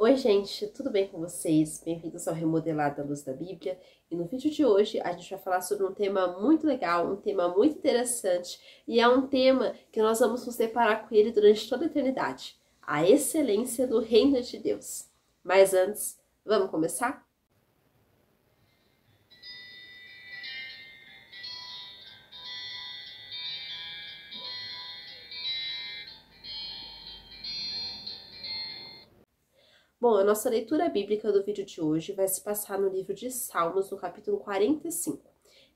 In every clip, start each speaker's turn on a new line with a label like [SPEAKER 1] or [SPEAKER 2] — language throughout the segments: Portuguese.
[SPEAKER 1] Oi gente, tudo bem com vocês? Bem-vindos ao Remodelado à Luz da Bíblia. E no vídeo de hoje a gente vai falar sobre um tema muito legal, um tema muito interessante, e é um tema que nós vamos nos deparar com ele durante toda a eternidade: a excelência do Reino de Deus. Mas antes, vamos começar? Bom, a nossa leitura bíblica do vídeo de hoje vai se passar no livro de Salmos, no capítulo 45.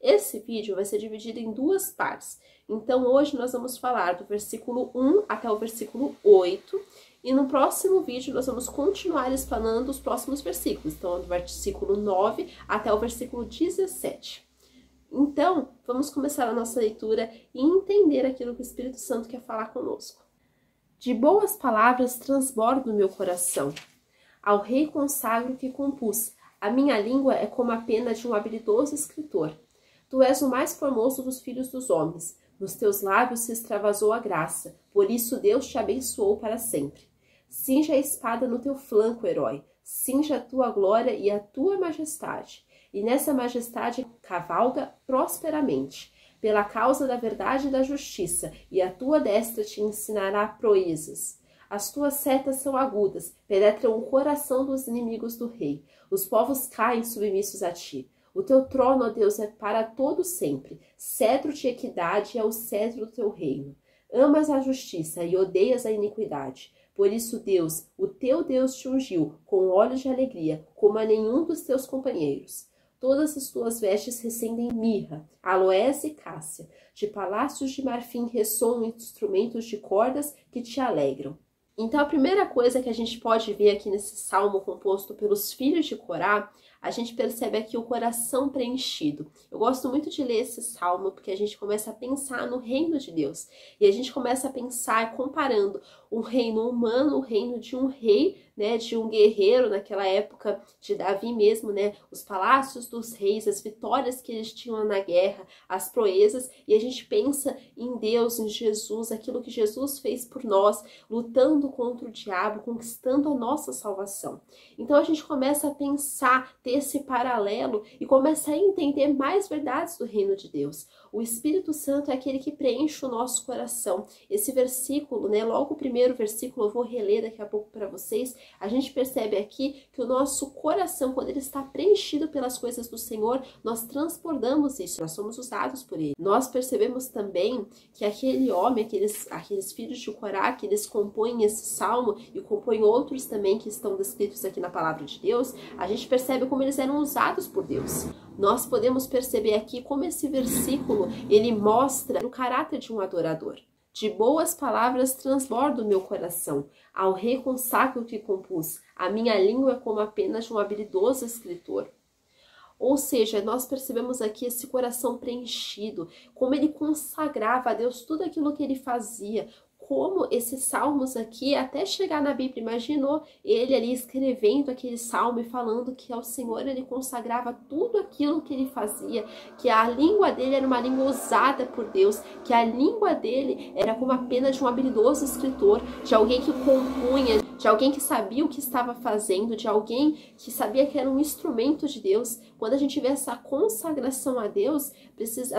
[SPEAKER 1] Esse vídeo vai ser dividido em duas partes. Então, hoje nós vamos falar do versículo 1 até o versículo 8. E no próximo vídeo nós vamos continuar explanando os próximos versículos. Então, do versículo 9 até o versículo 17. Então, vamos começar a nossa leitura e entender aquilo que o Espírito Santo quer falar conosco. De boas palavras transborda o meu coração. Ao rei consagro o que compus. A minha língua é como a pena de um habilidoso escritor. Tu és o mais formoso dos filhos dos homens. Nos teus lábios se extravasou a graça. Por isso Deus te abençoou para sempre. Cinja a espada no teu flanco, herói. Cinja a tua glória e a tua majestade. E nessa majestade cavalga prosperamente. Pela causa da verdade e da justiça. E a tua destra te ensinará proezas. As tuas setas são agudas, penetram o coração dos inimigos do rei. Os povos caem submissos a ti. O teu trono, ó Deus, é para todo sempre. Cetro de equidade é o cetro do teu reino. Amas a justiça e odeias a iniquidade. Por isso Deus, o teu Deus, te ungiu com óleo de alegria, como a nenhum dos teus companheiros. Todas as tuas vestes recendem mirra, aloés e cássia. De palácios de marfim ressoam instrumentos de cordas que te alegram. Então, a primeira coisa que a gente pode ver aqui nesse salmo composto pelos filhos de Corá, a gente percebe aqui o coração preenchido. Eu gosto muito de ler esse salmo porque a gente começa a pensar no reino de Deus. E a gente começa a pensar comparando o reino humano, o reino de um rei, né, de um guerreiro naquela época de Davi mesmo, né, os palácios dos reis, as vitórias que eles tinham na guerra, as proezas, e a gente pensa em Deus, em Jesus, aquilo que Jesus fez por nós, lutando contra o diabo, conquistando a nossa salvação. Então a gente começa a pensar, ter esse paralelo e começa a entender mais verdades do reino de Deus. O Espírito Santo é aquele que preenche o nosso coração. Esse versículo, né, logo o primeiro versículo, eu vou reler daqui a pouco para vocês, a gente percebe aqui que o nosso coração, quando ele está preenchido pelas coisas do Senhor, nós transbordamos isso, nós somos usados por ele. Nós percebemos também que aquele homem, aqueles filhos de Corá, que eles compõem esse salmo e compõem outros também que estão descritos aqui na palavra de Deus, a gente percebe como eles eram usados por Deus. Nós podemos perceber aqui como esse versículo, ele mostra o caráter de um adorador. De boas palavras transborda o meu coração. Ao rei consagro o que compus. A minha língua é como a pena de um habilidoso escritor. Ou seja, nós percebemos aqui esse coração preenchido, como ele consagrava a Deus tudo aquilo que ele fazia, como esses salmos aqui, até chegar na Bíblia, imaginou ele ali escrevendo aquele salmo e falando que ao Senhor ele consagrava tudo aquilo que ele fazia, que a língua dele era uma língua usada por Deus, que a língua dele era como a pena de um habilidoso escritor, de alguém que compunha, de alguém que sabia o que estava fazendo, de alguém que sabia que era um instrumento de Deus. Quando a gente vê essa consagração a Deus,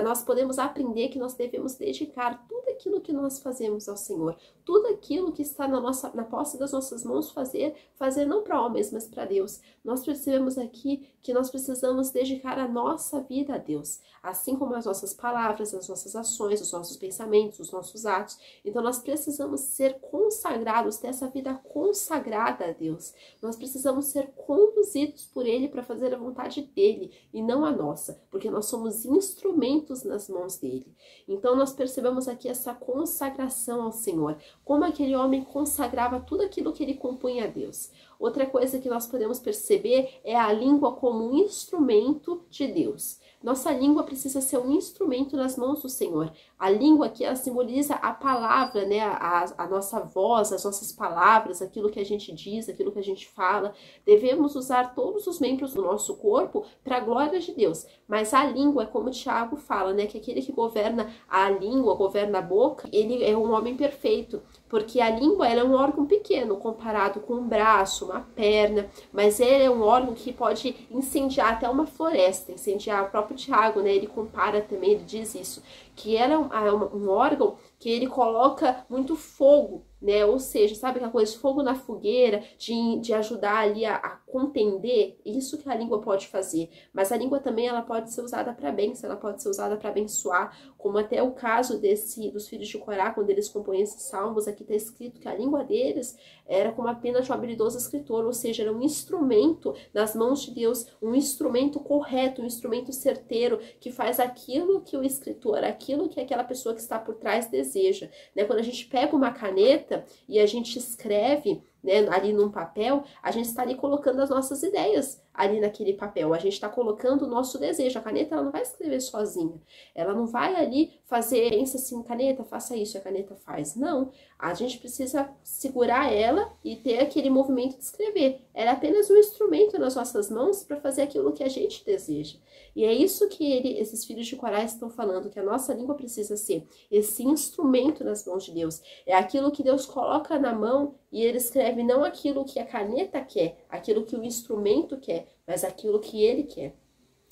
[SPEAKER 1] nós podemos aprender que nós devemos dedicar tudo aquilo que nós fazemos ao Senhor, tudo aquilo que está na posse das nossas mãos fazer não para homens, mas para Deus. Nós percebemos aqui que nós precisamos dedicar a nossa vida a Deus, assim como as nossas palavras, as nossas ações, os nossos pensamentos, os nossos atos. Então nós precisamos ser consagrados, ter essa vida consagrada a Deus. Nós precisamos ser conduzidos por Ele para fazer a vontade dEle e não a nossa, porque nós somos instrumentos nas mãos dEle. Então nós percebemos aqui essa consagração ao Senhor, como aquele homem consagrava tudo aquilo que ele compunha a Deus. Outra coisa que nós podemos perceber é a língua como um instrumento de Deus. Nossa língua precisa ser um instrumento nas mãos do Senhor. A língua aqui, ela simboliza a palavra, né? A nossa voz, as nossas palavras, aquilo que a gente diz, aquilo que a gente fala. Devemos usar todos os membros do nosso corpo para a glória de Deus. Mas a língua é como o Tiago fala, né? Que aquele que governa a língua, governa a boca, ele é um homem perfeito. Porque a língua ela é um órgão pequeno comparado com um braço, uma perna, mas ele é um órgão que pode incendiar até uma floresta, incendiar o próprio Tiago, né? Ele compara também, ele diz isso, que ela é um órgão que ele coloca muito fogo, né? Ou seja, sabe aquela coisa, fogo na fogueira, de ajudar ali a contender, isso que a língua pode fazer. Mas a língua também ela pode ser usada para bênção, ela pode ser usada para abençoar, como até o caso dos filhos de Corá, quando eles compõem esses salmos, aqui está escrito que a língua deles era como a pena de um habilidoso escritor, ou seja, era um instrumento nas mãos de Deus, um instrumento correto, um instrumento certeiro, que faz aquilo que o escritor, aquilo que aquela pessoa que está por trás deseja, né? Quando a gente pega uma caneta e a gente escreve, né, ali num papel, a gente está ali colocando as nossas ideias ali naquele papel, a gente está colocando o nosso desejo. A caneta ela não vai escrever sozinha, ela não vai ali pensa assim, caneta, faça isso, a caneta faz. Não, a gente precisa segurar ela e ter aquele movimento de escrever. Ela é apenas um instrumento nas nossas mãos para fazer aquilo que a gente deseja. E é isso que esses filhos de Corá estão falando, que a nossa língua precisa ser esse instrumento nas mãos de Deus. É aquilo que Deus coloca na mão e ele escreve não aquilo que a caneta quer, aquilo que o instrumento quer, mas aquilo que ele quer.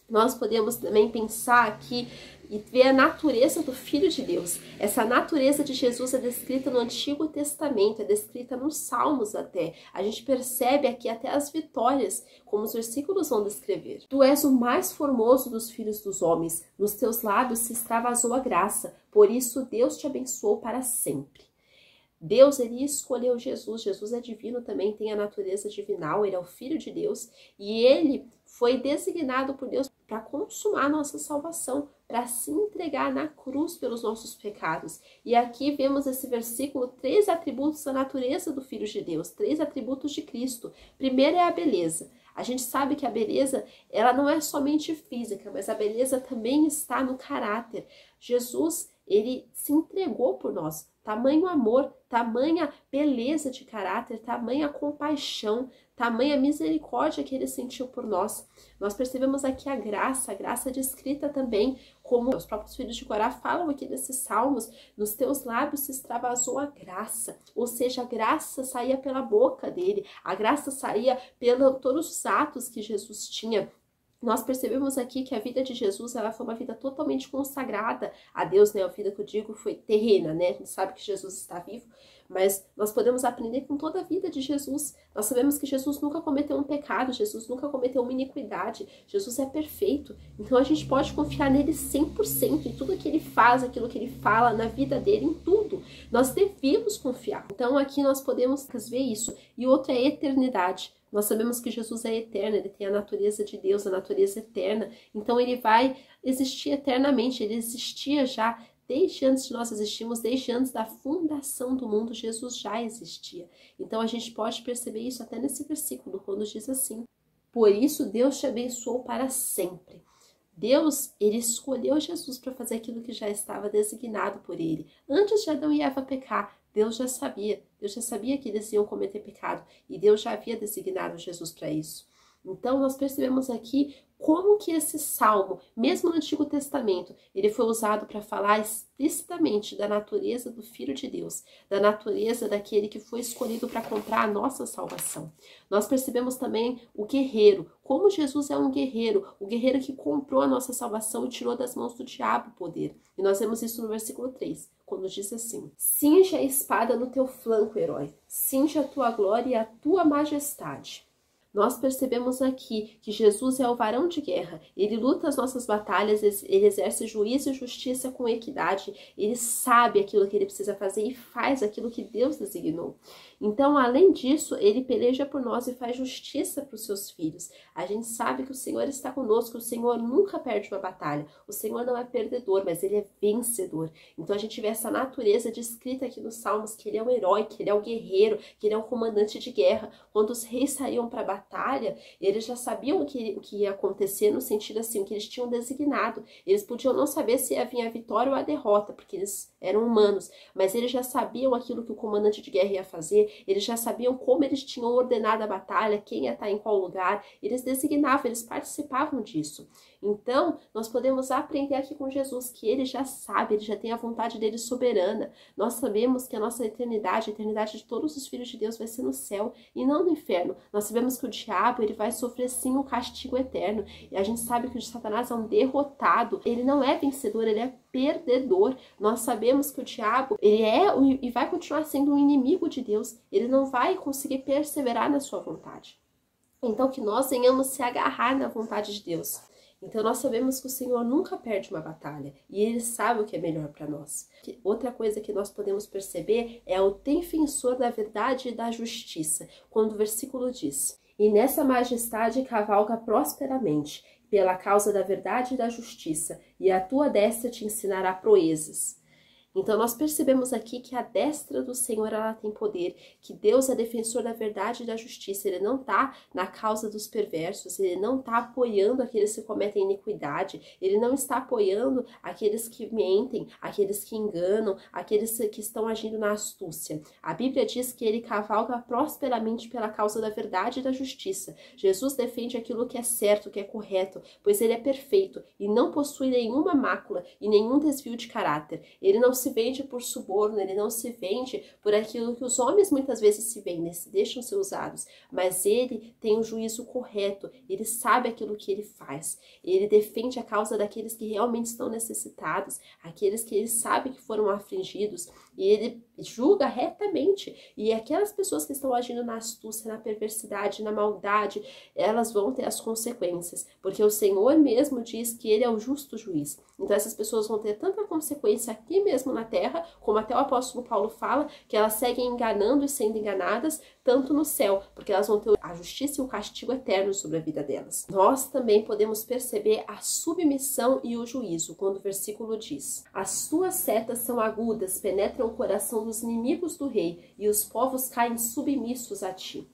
[SPEAKER 1] Nós podemos também pensar aqui e ver a natureza do Filho de Deus. Essa natureza de Jesus é descrita no Antigo Testamento, é descrita nos Salmos até. A gente percebe aqui até as vitórias, como os versículos vão descrever. Tu és o mais formoso dos filhos dos homens, nos teus lábios se extravasou a graça, por isso Deus te abençoou para sempre. Deus, ele escolheu Jesus. Jesus é divino também, tem a natureza divinal, ele é o Filho de Deus e ele foi designado por Deus para consumar nossa salvação, para se entregar na cruz pelos nossos pecados. E aqui vemos esse versículo, 3 atributos da natureza do Filho de Deus, 3 atributos de Cristo. Primeiro é a beleza. A gente sabe que a beleza, ela não é somente física, mas a beleza também está no caráter. Jesus, ele se entregou por nós. Tamanho amor, tamanha beleza de caráter, tamanha compaixão, tamanha misericórdia que ele sentiu por nós. Nós percebemos aqui a graça descrita também, como os próprios filhos de Corá falam aqui nesses salmos, nos teus lábios se extravasou a graça, ou seja, a graça saía pela boca dele, a graça saía pelos todos os atos que Jesus tinha. Nós percebemos aqui que a vida de Jesus, ela foi uma vida totalmente consagrada a Deus, né? A vida que eu digo foi terrena, né? A gente sabe que Jesus está vivo, mas nós podemos aprender com toda a vida de Jesus. Nós sabemos que Jesus nunca cometeu um pecado, Jesus nunca cometeu uma iniquidade, Jesus é perfeito. Então a gente pode confiar nele 100%, em tudo que ele faz, aquilo que ele fala, na vida dele, em tudo. Nós devemos confiar. Então aqui nós podemos ver isso. E outra é a eternidade. Nós sabemos que Jesus é eterno, ele tem a natureza de Deus, a natureza eterna. Então ele vai existir eternamente, ele existia já desde antes de nós existirmos, desde antes da fundação do mundo, Jesus já existia. Então a gente pode perceber isso até nesse versículo, quando diz assim: por isso Deus te abençoou para sempre. Deus, ele escolheu Jesus para fazer aquilo que já estava designado por ele. Antes de Adão e Eva pecar, Deus já sabia que eles iam cometer pecado e Deus já havia designado Jesus para isso. Então nós percebemos aqui como que esse salmo, mesmo no Antigo Testamento, ele foi usado para falar explicitamente da natureza do Filho de Deus, da natureza daquele que foi escolhido para comprar a nossa salvação. Nós percebemos também o guerreiro, como Jesus é um guerreiro, o guerreiro que comprou a nossa salvação e tirou das mãos do diabo o poder. E nós vemos isso no versículo 3, quando diz assim: cinge a espada no teu flanco, herói, cinge a tua glória e a tua majestade. Nós percebemos aqui que Jesus é o varão de guerra, ele luta as nossas batalhas, ele exerce juízo e justiça com equidade, ele sabe aquilo que ele precisa fazer e faz aquilo que Deus designou. Então, além disso, ele peleja por nós e faz justiça para os seus filhos. A gente sabe que o Senhor está conosco, o Senhor nunca perde uma batalha, o Senhor não é perdedor, mas ele é vencedor. Então, a gente vê essa natureza descrita aqui nos Salmos, que ele é um herói, que ele é um guerreiro, que ele é um comandante de guerra. Quando os reis saíam para a batalha, batalha, eles já sabiam o que ia acontecer, no sentido assim, o que eles tinham designado. Eles podiam não saber se havia a vitória ou a derrota, porque eles eram humanos, mas eles já sabiam aquilo que o comandante de guerra ia fazer, eles já sabiam como eles tinham ordenado a batalha, quem ia estar em qual lugar, eles designavam, eles participavam disso. Então, nós podemos aprender aqui com Jesus que ele já sabe, ele já tem a vontade dele soberana. Nós sabemos que a nossa eternidade, a eternidade de todos os filhos de Deus vai ser no céu e não no inferno. Nós sabemos que o diabo, ele vai sofrer sim um castigo eterno. E a gente sabe que o Satanás é um derrotado. Ele não é vencedor, ele é perdedor. Nós sabemos que o diabo, ele é e vai continuar sendo um inimigo de Deus. Ele não vai conseguir perseverar na sua vontade. Então, que nós venhamos se agarrar na vontade de Deus. Então, nós sabemos que o Senhor nunca perde uma batalha e Ele sabe o que é melhor para nós. Outra coisa que nós podemos perceber é o defensor da verdade e da justiça, quando o versículo diz: "E nessa majestade cavalga prosperamente, pela causa da verdade e da justiça, e a tua destra te ensinará proezas." Então, nós percebemos aqui que a destra do Senhor, ela tem poder, que Deus é defensor da verdade e da justiça. Ele não está na causa dos perversos, ele não está apoiando aqueles que cometem iniquidade, ele não está apoiando aqueles que mentem, aqueles que enganam, aqueles que estão agindo na astúcia. A Bíblia diz que ele cavalga prosperamente pela causa da verdade e da justiça. Jesus defende aquilo que é certo, que é correto, pois ele é perfeito e não possui nenhuma mácula e nenhum desvio de caráter. Ele não se vende por suborno, ele não se vende por aquilo que os homens muitas vezes se vendem, se deixam ser usados, mas ele tem um juízo correto, ele sabe aquilo que ele faz, ele defende a causa daqueles que realmente estão necessitados, aqueles que ele sabe que foram afligidos, e ele julga retamente, e aquelas pessoas que estão agindo na astúcia, na perversidade, na maldade, elas vão ter as consequências, porque o Senhor mesmo diz que ele é o justo juiz. Então essas pessoas vão ter tanta consequência aqui mesmo na terra, como até o apóstolo Paulo fala, que elas seguem enganando e sendo enganadas, tanto no céu, porque elas vão ter a justiça e o castigo eterno sobre a vida delas. Nós também podemos perceber a submissão e o juízo, quando o versículo diz: "As tuas setas são agudas, penetram o coração dos inimigos do rei, e os povos caem submissos a ti."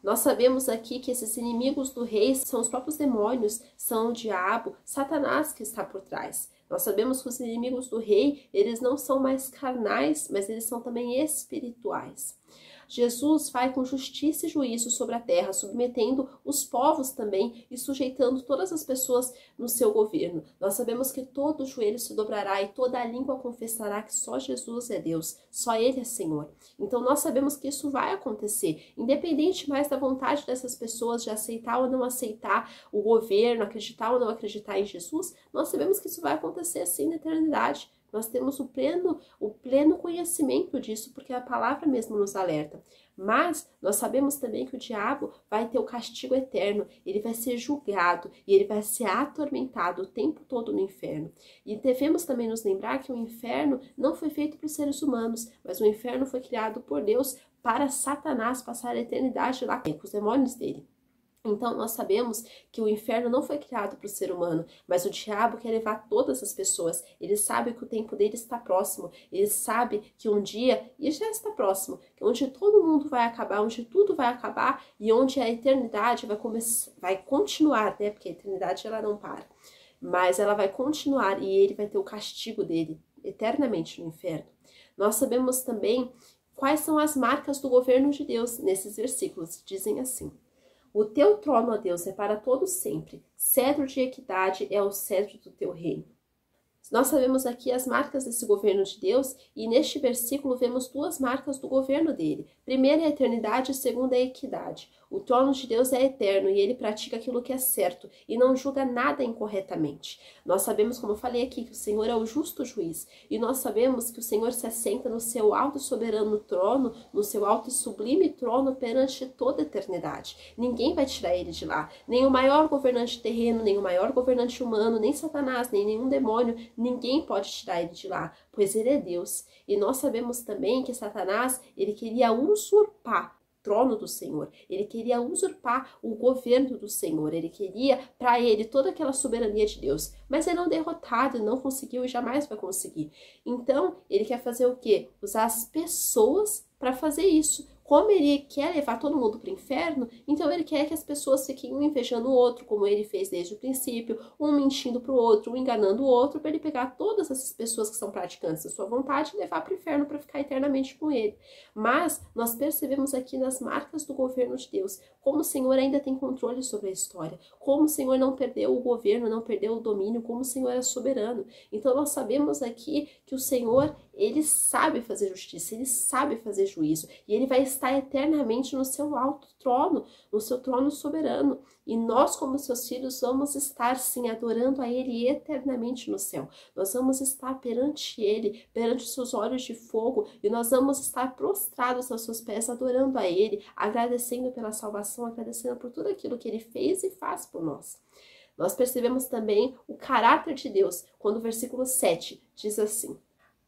[SPEAKER 1] Nós sabemos aqui que esses inimigos do rei são os próprios demônios, são o diabo, Satanás que está por trás. Nós sabemos que os inimigos do rei, eles não são mais carnais, mas eles são também espirituais. Jesus vai com justiça e juízo sobre a terra, submetendo os povos também e sujeitando todas as pessoas no seu governo. Nós sabemos que todo joelho se dobrará e toda a língua confessará que só Jesus é Deus, só Ele é Senhor. Então nós sabemos que isso vai acontecer, independente mais da vontade dessas pessoas de aceitar ou não aceitar o governo, acreditar ou não acreditar em Jesus, nós sabemos que isso vai acontecer assim na eternidade. Nós temos o pleno conhecimento disso, porque a palavra mesmo nos alerta. Mas nós sabemos também que o diabo vai ter o castigo eterno, ele vai ser julgado e ele vai ser atormentado o tempo todo no inferno. E devemos também nos lembrar que o inferno não foi feito para os seres humanos, mas o inferno foi criado por Deus para Satanás passar a eternidade lá com os demônios dele. Então, nós sabemos que o inferno não foi criado para o ser humano, mas o diabo quer levar todas as pessoas. Ele sabe que o tempo dele está próximo, ele sabe que um dia, e já está próximo, onde todo mundo vai acabar, onde tudo vai acabar e onde a eternidade vai continuar, né? Porque a eternidade ela não para, mas ela vai continuar e ele vai ter o castigo dele eternamente no inferno. Nós sabemos também quais são as marcas do governo de Deus nesses versículos, que dizem assim: "O teu trono, ó Deus, é para todo sempre. Cedro de equidade é o cedro do teu reino." Nós sabemos aqui as marcas desse governo de Deus e neste versículo vemos duas marcas do governo dele. Primeira é a eternidade e segunda é a equidade. O trono de Deus é eterno e ele pratica aquilo que é certo e não julga nada incorretamente. Nós sabemos, como eu falei aqui, que o Senhor é o justo juiz e nós sabemos que o Senhor se assenta no seu alto e soberano trono, no seu alto e sublime trono perante toda a eternidade. Ninguém vai tirar ele de lá. Nem o maior governante terreno, nem o maior governante humano, nem Satanás, nem nenhum demônio, ninguém pode tirar ele de lá, pois ele é Deus. E nós sabemos também que Satanás, ele queria usurpar trono do Senhor, ele queria usurpar o governo do Senhor, ele queria para ele toda aquela soberania de Deus, mas ele não derrotado, não conseguiu e jamais vai conseguir. Então, ele quer fazer o quê? Usar as pessoas para fazer isso, Como ele quer levar todo mundo para o inferno, então ele quer que as pessoas fiquem um invejando o outro, como ele fez desde o princípio, um mentindo para o outro, um enganando o outro, para ele pegar todas essas pessoas que são praticantes da sua vontade e levar para o inferno para ficar eternamente com ele. Mas nós percebemos aqui nas marcas do governo de Deus, como o Senhor ainda tem controle sobre a história, como o Senhor não perdeu o governo, não perdeu o domínio, como o Senhor é soberano. Então nós sabemos aqui que o Senhor, ele sabe fazer justiça, ele sabe fazer juízo, e ele vai estar eternamente no seu alto trono, no seu trono soberano. E nós, como seus filhos, vamos estar, sim, adorando a ele eternamente no céu. Nós vamos estar perante ele, perante os seus olhos de fogo, e nós vamos estar prostrados aos seus pés, adorando a ele, agradecendo pela salvação, agradecendo por tudo aquilo que ele fez e faz por nós. Nós percebemos também o caráter de Deus, quando o versículo 7 diz assim: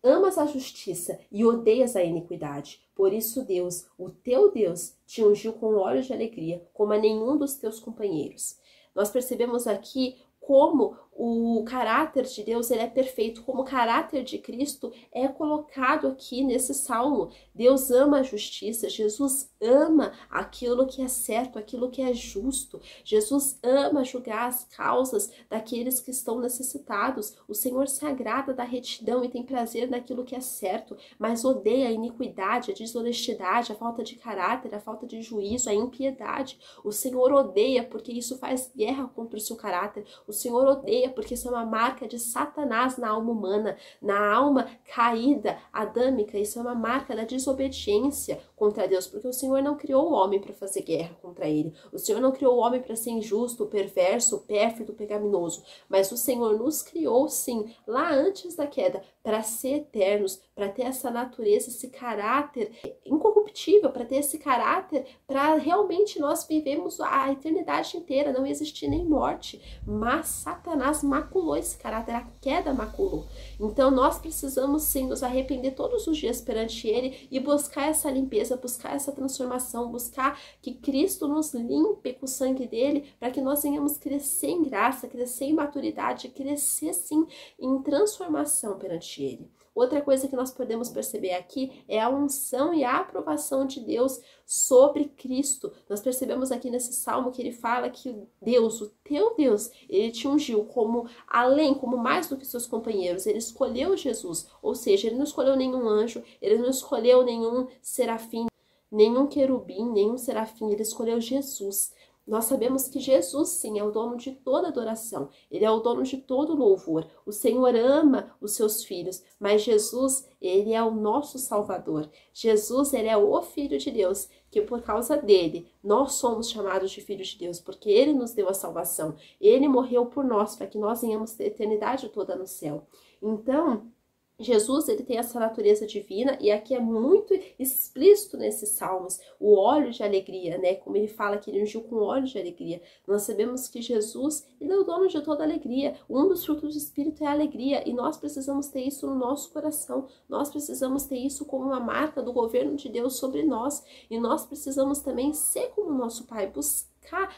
[SPEAKER 1] amas a justiça e odeias a iniquidade. Por isso Deus, o teu Deus, te ungiu com óleo de alegria, como a nenhum dos teus companheiros. Nós percebemos aqui como o caráter de Deus, ele é perfeito, como o caráter de Cristo é colocado aqui nesse salmo. Deus ama a justiça, Jesus ama aquilo que é certo, aquilo que é justo. Jesus ama julgar as causas daqueles que estão necessitados. O Senhor se agrada da retidão e tem prazer naquilo que é certo, mas odeia a iniquidade, a desonestidade, a falta de caráter, a falta de juízo, a impiedade. O Senhor odeia porque isso faz guerra contra o seu caráter. O Senhor odeia porque isso é uma marca de Satanás na alma humana, na alma caída, adâmica. Isso é uma marca da desobediência contra Deus, porque o Senhor não criou o homem para fazer guerra contra ele. O Senhor não criou o homem para ser injusto, perverso, pérfido, pecaminoso, mas o Senhor nos criou, sim, lá antes da queda, para ser eternos, para ter essa natureza, esse caráter incorruptível, para ter esse caráter, para realmente nós vivemos a eternidade inteira, não existir nem morte. Mas Satanás maculou esse caráter, a queda maculou. Então nós precisamos sim nos arrepender todos os dias perante ele e buscar essa limpeza, buscar essa transformação, buscar que Cristo nos limpe com o sangue dele, para que nós venhamos crescer em graça, crescer em maturidade, crescer sim em transformação perante ele. Outra coisa que nós podemos perceber aqui é a unção e a aprovação de Deus sobre Cristo. Nós percebemos aqui nesse salmo que ele fala que Deus, o teu Deus, ele te ungiu como além, como mais do que seus companheiros. Ele escolheu Jesus, ou seja, ele não escolheu nenhum anjo, ele não escolheu nenhum serafim, nenhum querubim, nenhum serafim, ele escolheu Jesus. Nós sabemos que Jesus, sim, é o dono de toda adoração. Ele é o dono de todo louvor. O Senhor ama os seus filhos, mas Jesus, ele é o nosso Salvador. Jesus, ele é o Filho de Deus, que por causa dele, nós somos chamados de filhos de Deus, porque ele nos deu a salvação. Ele morreu por nós, para que nós venhamos ter a eternidade toda no céu. Então, Jesus, ele tem essa natureza divina, e aqui é muito explícito nesses salmos, o óleo de alegria, né? Como ele fala que ele ungiu com óleo de alegria. Nós sabemos que Jesus, ele é o dono de toda alegria. Um dos frutos do Espírito é a alegria, e nós precisamos ter isso no nosso coração. Nós precisamos ter isso como uma marca do governo de Deus sobre nós, e nós precisamos também ser como nosso Pai, buscar,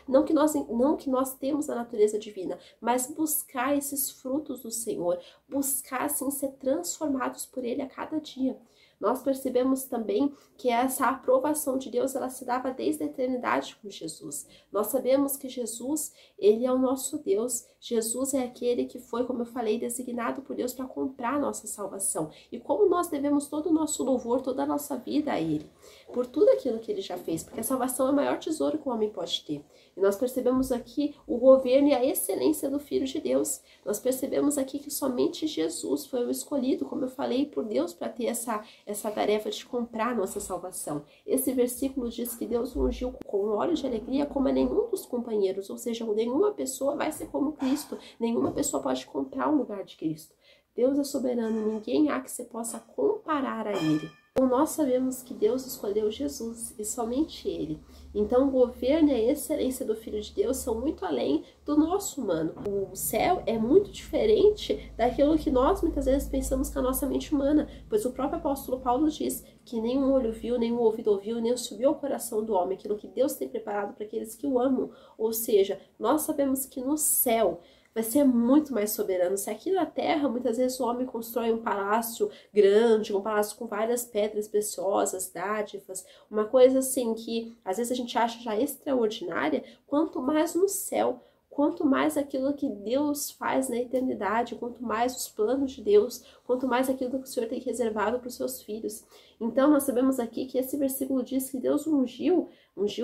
[SPEAKER 1] não que nós temos a natureza divina, mas buscar esses frutos do Senhor, buscar assim ser transformados por ele a cada dia. Nós percebemos também que essa aprovação de Deus, ela se dava desde a eternidade com Jesus. Nós sabemos que Jesus, ele é o nosso Deus. Jesus é aquele que foi, como eu falei, designado por Deus para comprar a nossa salvação. E como nós devemos todo o nosso louvor, toda a nossa vida a ele, por tudo aquilo que ele já fez, porque a salvação é o maior tesouro que o homem pode ter. E nós percebemos aqui o governo e a excelência do Filho de Deus. Nós percebemos aqui que somente Jesus foi o escolhido, como eu falei, por Deus para ter essa tarefa de comprar a nossa salvação. Esse versículo diz que Deus ungiu com óleo de alegria como a nenhum dos companheiros, ou seja, nenhuma pessoa vai ser como Cristo, nenhuma pessoa pode comprar o lugar de Cristo. Deus é soberano, ninguém há que se possa comparar a ele. Então nós sabemos que Deus escolheu Jesus e somente ele. Então o governo e a excelência do Filho de Deus são muito além do nosso humano. O céu é muito diferente daquilo que nós muitas vezes pensamos com a nossa mente humana, pois o próprio apóstolo Paulo diz que nenhum olho viu, nenhum ouvido ouviu, nem subiu ao coração do homem aquilo que Deus tem preparado para aqueles que o amam. Ou seja, nós sabemos que no céu vai ser muito mais soberano. Se aqui na terra, muitas vezes o homem constrói um palácio grande, um palácio com várias pedras preciosas, dádivas, uma coisa assim que às vezes a gente acha já extraordinária, quanto mais no céu, quanto mais aquilo que Deus faz na eternidade, quanto mais os planos de Deus, quanto mais aquilo que o Senhor tem reservado para os seus filhos. Então, nós sabemos aqui que esse versículo diz que Deus ungiu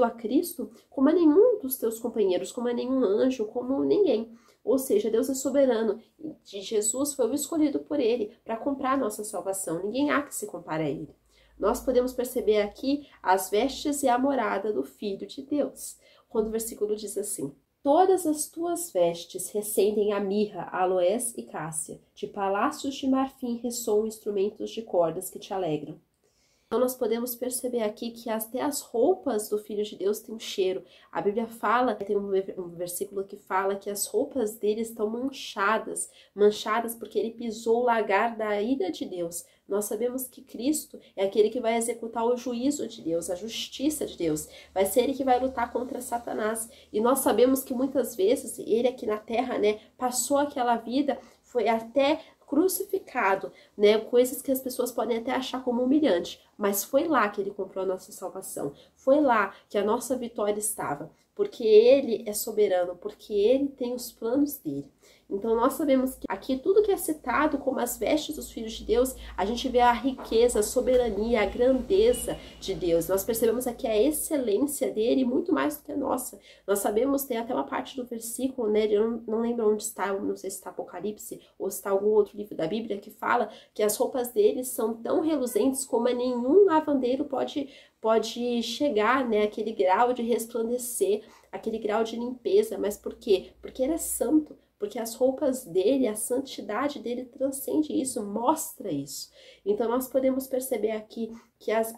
[SPEAKER 1] a Cristo como a nenhum dos teus companheiros, como a nenhum anjo, como ninguém. Ou seja, Deus é soberano e Jesus foi o escolhido por Ele para comprar a nossa salvação. Ninguém há que se compare a Ele. Nós podemos perceber aqui as vestes e a morada do Filho de Deus, quando o versículo diz assim: todas as tuas vestes recendem a mirra, aloés e cássia. De palácios de marfim ressoam instrumentos de cordas que te alegram. Então nós podemos perceber aqui que até as roupas do Filho de Deus têm um cheiro. A Bíblia fala, tem um versículo que fala que as roupas dele estão manchadas porque ele pisou o lagar da ira de Deus. Nós sabemos que Cristo é aquele que vai executar o juízo de Deus, a justiça de Deus. Vai ser ele que vai lutar contra Satanás. E nós sabemos que muitas vezes ele aqui na terra, passou aquela vida, foi até crucificado, coisas que as pessoas podem até achar como humilhante, mas foi lá que ele comprou a nossa salvação, foi lá que a nossa vitória estava, porque ele é soberano, porque ele tem os planos dele. Então nós sabemos que aqui tudo que é citado como as vestes dos filhos de Deus, a gente vê a riqueza, a soberania, a grandeza de Deus. Nós percebemos aqui a excelência dele muito mais do que a nossa. Nós sabemos, tem até uma parte do versículo, eu não lembro onde está, não sei se está Apocalipse ou se está algum outro livro da Bíblia, que fala que as roupas dele são tão reluzentes como nenhum lavandeiro pode chegar, aquele grau de resplandecer, aquele grau de limpeza. Mas por quê? Porque ele é santo. Porque as roupas dele, a santidade dele transcende isso, mostra isso. Então nós podemos perceber aqui que as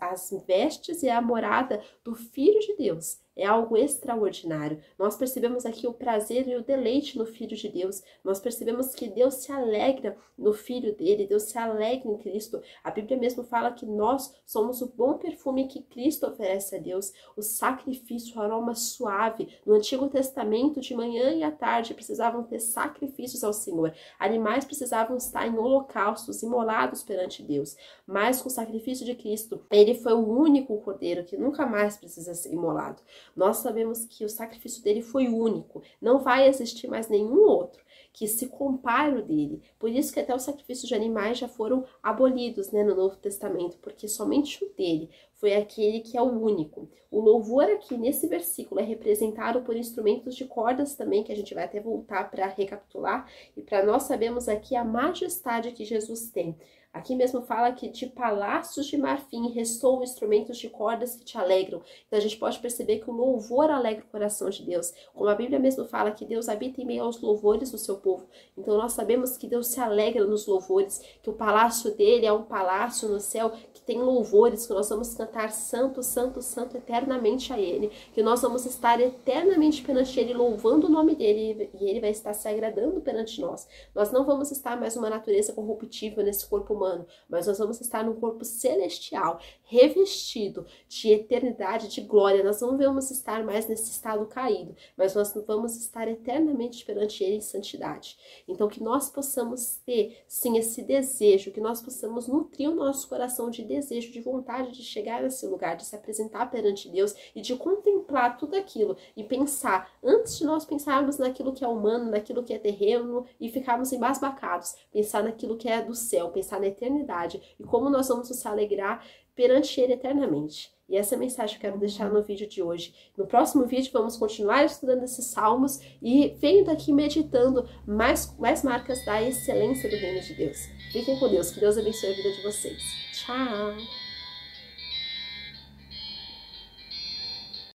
[SPEAKER 1] vestes e a morada do Filho de Deus é algo extraordinário. Nós percebemos aqui o prazer e o deleite no Filho de Deus. Nós percebemos que Deus se alegra no Filho dele, Deus se alegra em Cristo. A Bíblia mesmo fala que nós somos o bom perfume que Cristo oferece a Deus, o sacrifício, o aroma suave. No Antigo Testamento, de manhã e à tarde, precisavam ter sacrifícios ao Senhor. Animais precisavam estar em holocaustos, imolados perante Deus. Mas com o sacrifício de Cristo, ele foi o único cordeiro que nunca mais precisa ser imolado. Nós sabemos que o sacrifício dele foi único, não vai existir mais nenhum outro que se compare ao dele. Por isso que até os sacrifícios de animais já foram abolidos, no Novo Testamento, porque somente o dele foi aquele que é o único. O louvor aqui nesse versículo é representado por instrumentos de cordas também, que a gente vai até voltar para recapitular, e para nós sabemos aqui a majestade que Jesus tem. Aqui mesmo fala que de palácios de marfim ressoam instrumentos de cordas que te alegram. Então a gente pode perceber que o louvor alegra o coração de Deus. Como a Bíblia mesmo fala que Deus habita em meio aos louvores do seu povo. Então nós sabemos que Deus se alegra nos louvores, que o palácio dele é um palácio no céu que tem louvores, que nós vamos cantar santo, santo, santo eternamente a ele, que nós vamos estar eternamente perante ele, louvando o nome dele, e ele vai estar se agradando perante nós. Nós não vamos estar mais numa natureza corruptível nesse corpo humano, mas nós vamos estar num corpo celestial, revestido de eternidade, de glória. Nós não vamos estar mais nesse estado caído, mas nós vamos estar eternamente perante ele em santidade. Então que nós possamos ter, sim, esse desejo, que nós possamos nutrir o nosso coração de desejo, de vontade de chegar nesse lugar, de se apresentar perante Deus e de contemplar tudo aquilo e pensar, antes de nós pensarmos naquilo que é humano, naquilo que é terreno e ficarmos embasbacados, pensar naquilo que é do céu, pensar na eternidade e como nós vamos nos alegrar perante ele eternamente. E essa mensagem eu quero deixar no vídeo de hoje. No próximo vídeo vamos continuar estudando esses salmos e vendo aqui meditando mais marcas da excelência do reino de Deus. Fiquem com Deus, que Deus abençoe a vida de vocês. Tchau!